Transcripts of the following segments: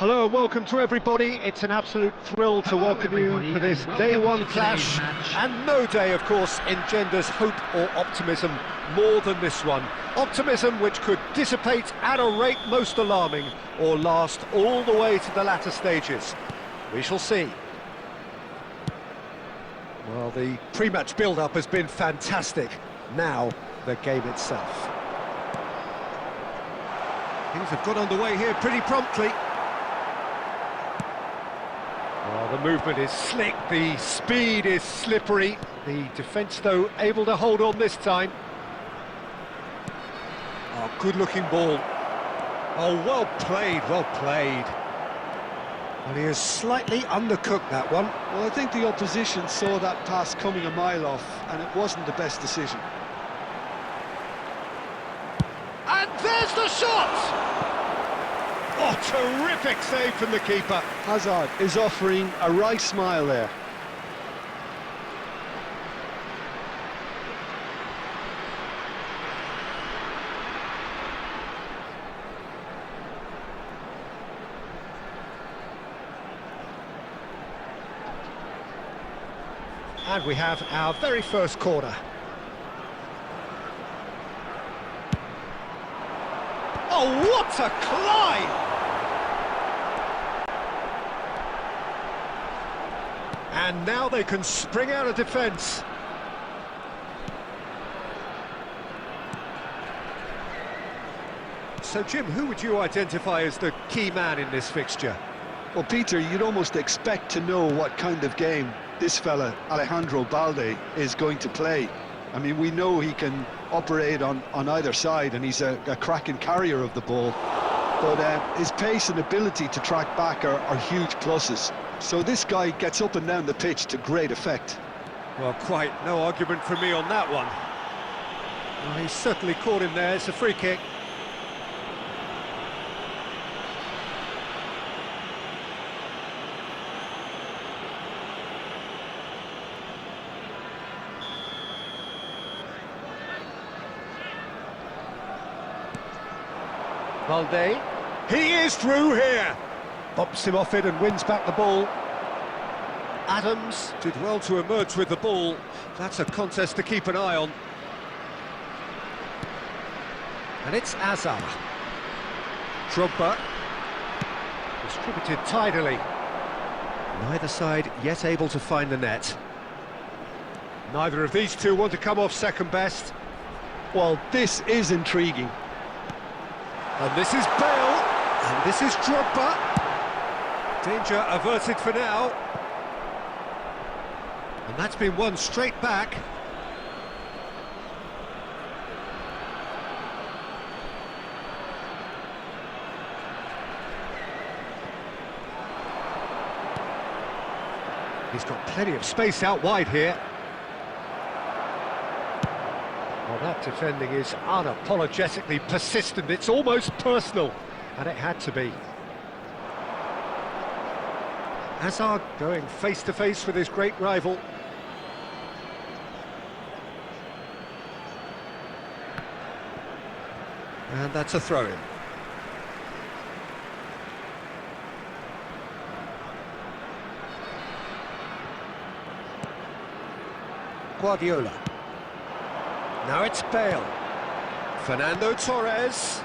Hello and welcome to everybody. It's an absolute thrill to welcome you for this day one clash. And no day, of course, engenders hope or optimism more than this one. Optimism which could dissipate at a rate most alarming or last all the way to the latter stages. We shall see. Well, the pre-match build-up has been fantastic. Now, the game itself. Things have got underway here pretty promptly. Well, the movement is slick, the speed is slippery. The defence, though, able to hold on this time. Oh, good-looking ball. Oh, well played, well played. Well, he has slightly undercooked that one. Well, I think the opposition saw that pass coming a mile off, and it wasn't the best decision. And there's the shot! Oh, terrific save from the keeper. Hazard is offering a right smile there. And we have our very first corner. Oh, what a climb! And now they can spring out of defence. So, Jim, who would you identify as the key man in this fixture? Well, Peter, you'd almost expect to know what kind of game this fella, Alejandro Balde, is going to play. I mean, we know he can operate on either side, and he's a cracking carrier of the ball. But his pace and ability to track back are huge pluses. So this guy gets up and down the pitch to great effect. Well, quite no argument from me on that one. Well, he's certainly caught him there. It's a free kick. Balde, he is through here. Bops him off it and wins back the ball. Adams did well to emerge with the ball. That's a contest to keep an eye on. And it's Hazard. Drogba. Distributed tidily. Neither side yet able to find the net. Neither of these two want to come off second best. Well, this is intriguing. And this is Bale, and this is Drogba. Danger averted for now. And that's been won straight back. He's got plenty of space out wide here. Well, that defending is unapologetically persistent. It's almost personal, and it had to be. Hazard going face-to-face with his great rival. And that's a throw-in. Guardiola. Now it's Bale. Fernando Torres.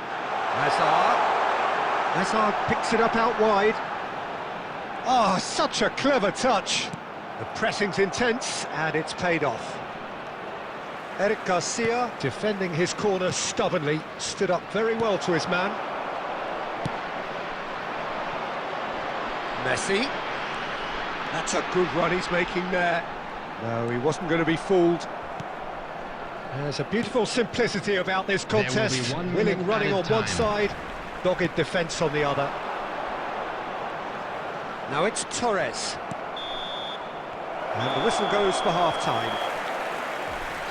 Hazard picks it up out wide. Oh, such a clever touch. The pressing's intense, and it's paid off. Eric Garcia, defending his corner stubbornly, stood up very well to his man. Messi. That's a good run he's making there. No, he wasn't going to be fooled. There's a beautiful simplicity about this contest. Willing running on one side, dogged defence on the other. Now it's Torres. And the whistle goes for half-time.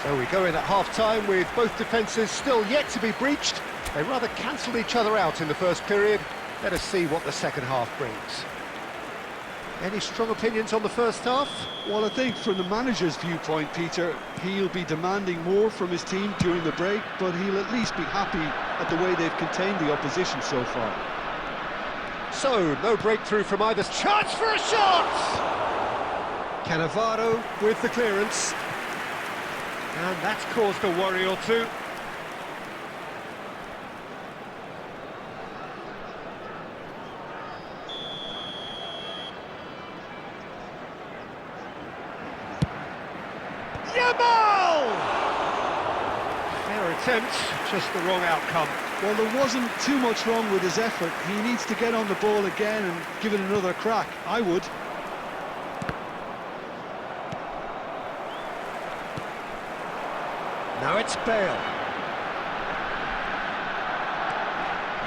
So we go in at half-time with both defences still yet to be breached. They rather cancelled each other out in the first period. Let us see what the second half brings. Any strong opinions on the first half? Well, I think from the manager's viewpoint, Peter, he'll be demanding more from his team during the break, but he'll at least be happy at the way they've contained the opposition so far. So, no breakthrough from either. Chance for a shot! Cannavaro with the clearance. And that's caused a worry or two. Yamal! Fair attempt, just the wrong outcome. Well, there wasn't too much wrong with his effort. He needs to get on the ball again and give it another crack. I would. Now it's Bale.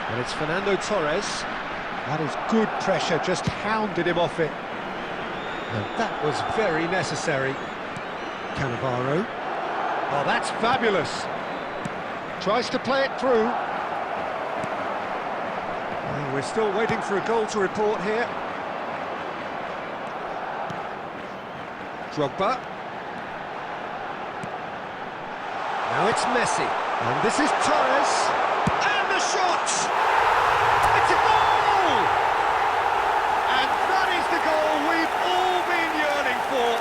And it's Fernando Torres. That is good pressure, just hounded him off it. And that was very necessary. Cannavaro. Oh, that's fabulous. Tries to play it through. Well, we're still waiting for a goal to report here. Drogba. Now it's Messi. And this is Torres. And the shot! It's a goal! And that is the goal we've all been yearning for.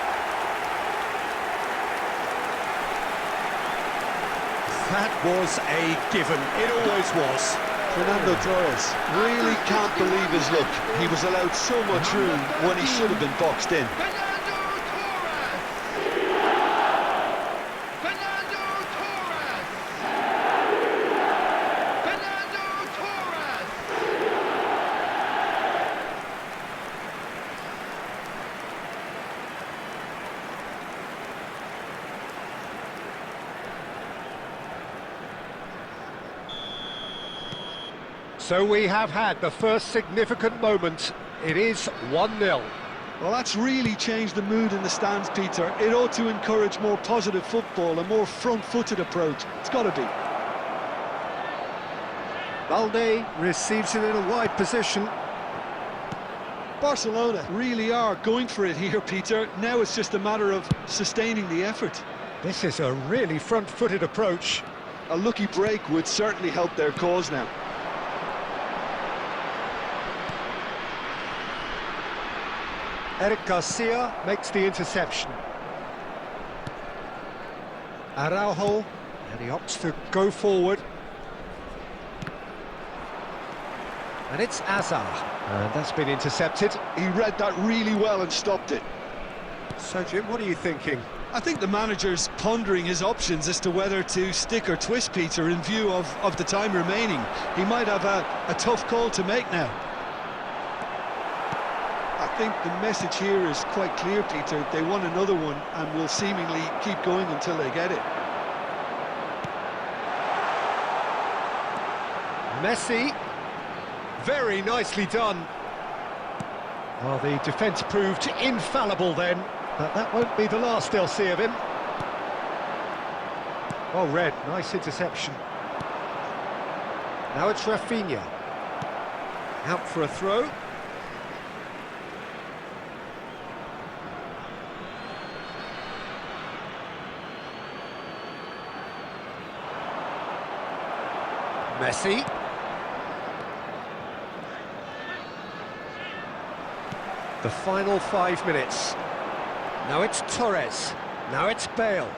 That was a given. It always was. Fernando Torres really can't believe his luck. He was allowed so much room when he should have been boxed in. So we have had the first significant moment. It is 1-0. Well, that's really changed the mood in the stands, Peter. It ought to encourage more positive football, a more front-footed approach. It's got to be. Balde receives it in a wide position. Barcelona really are going for it here, Peter. Now it's just a matter of sustaining the effort. This is a really front-footed approach. A lucky break would certainly help their cause now. Eric Garcia makes the interception. Araujo, and he opts to go forward. And it's Azar, and that's been intercepted. He read that really well and stopped it. So, Jim, what are you thinking? I think the manager's pondering his options as to whether to stick or twist, Peter, in view of the time remaining. He might have a tough call to make now. I think the message here is quite clear, Peter. They want another one and will seemingly keep going until they get it. Messi, very nicely done. Well, the defence proved infallible then, but that won't be the last they'll see of him. Oh, Red, nice interception. Now it's Rafinha. Out for a throw. Messi. The final 5 minutes. Now it's Torres. Now it's Bale.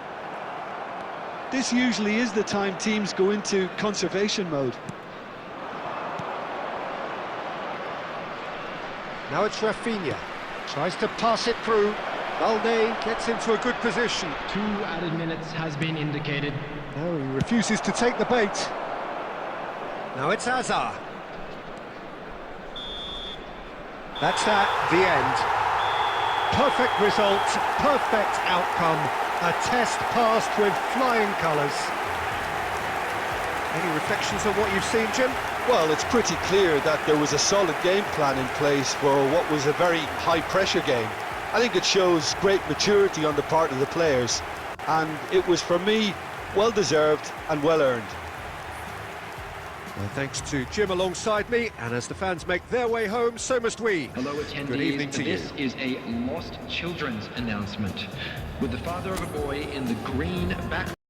This usually is the time teams go into conservation mode. Now it's Rafinha. Tries to pass it through. Balde gets into a good position. 2 added minutes has been indicated. No, he refuses to take the bait. Now it's Azar. That's that, the end. Perfect result, perfect outcome. A test passed with flying colours. Any reflections on what you've seen, Jim? Well, it's pretty clear that there was a solid game plan in place for what was a very high-pressure game. I think it shows great maturity on the part of the players, and it was, for me, well-deserved and well-earned. Well, thanks to Jim alongside me, and as the fans make their way home, so must we. Hello attendees, Good evening to this is a lost children's announcement. With the father of a boy in the green back